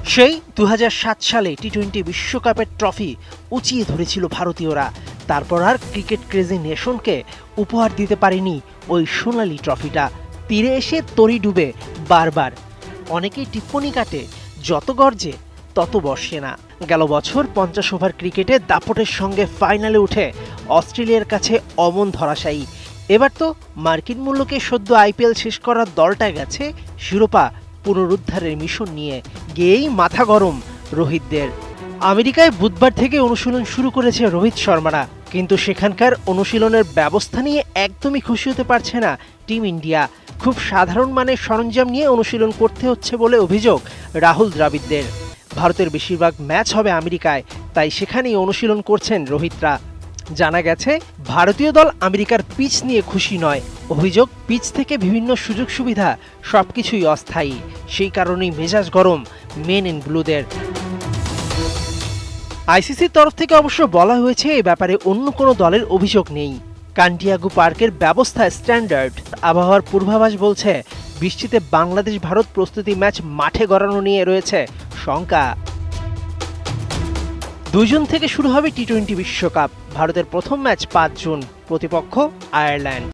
সেই ২০০৭ সালে টি-২০ বিশ্বকাপের ট্রফি উঁচিয়ে ধরেছিল ভারতীয়রা। তারপর আর ক্রিকেট ক্রেজি নেশনকে উপহার দিতে পারেনি ওই সোনালি ট্রফিটা। তীরে এসে তরি ডুবে বারবার। অনেকেই টিপ্পনি কাটে, যত গর্জে তত বর্ষে না। গেল বছর ৫০ ওভার ক্রিকেটে দাপটের সঙ্গে ফাইনালে উঠে অস্ট্রেলিয়ার কাছে অমন ধরাশায়ী। এবার তো মার্কিন মূল্যকে সদ্য আইপিএল শেষ করার দলটা গেছে শিরোপা পুনরুদ্ধারের মিশন নিয়ে। গিয়েই মাথা গরম রোহিতদের। আমেরিকায় বুধবার থেকে অনুশীলন শুরু করেছে রোহিত শর্মারা, কিন্তু সেখানকার অনুশীলনের ব্যবস্থা নিয়ে একদমই খুশি হতে পারছে না টিম ইন্ডিয়া। খুব সাধারণ মানের সরঞ্জাম নিয়ে অনুশীলন করতে হচ্ছে বলে অভিযোগ রাহুল দ্রাবিড়দের। ভারতের বেশিরভাগ ম্যাচ হবে আমেরিকায়, তাই সেখানেই অনুশীলন করছেন রোহিতরা। জানা গেছে ভারতীয় দল আমেরিকার পিচ নিয়ে খুশি নয়। অভিযোগ, পিচ থেকে বিভিন্ন সুযোগ সুবিধা সবকিছুই অস্থায়ী। সেই কারণেই মেজাজ গরম মেন ইন ব্লুদের। আইসিসির তরফ থেকে অবশ্য বলা হয়েছে এ ব্যাপারে অন্য কোনো দলের অভিযোগ নেই। কান্টিয়াগু পার্কের ব্যবস্থা স্ট্যান্ডার্ড। আবহাওয়ার পূর্বাভাস বলছে বৃষ্টিতে বাংলাদেশ ভারত প্রস্তুতি ম্যাচ মাঠে গড়ানো নিয়ে রয়েছে শঙ্কা। ২ জুন থেকে শুরু হবে টি-২০ বিশ্বকাপ। ভারতের প্রথম ম্যাচ ৫ জুন, প্রতিপক্ষ আয়ারল্যান্ড।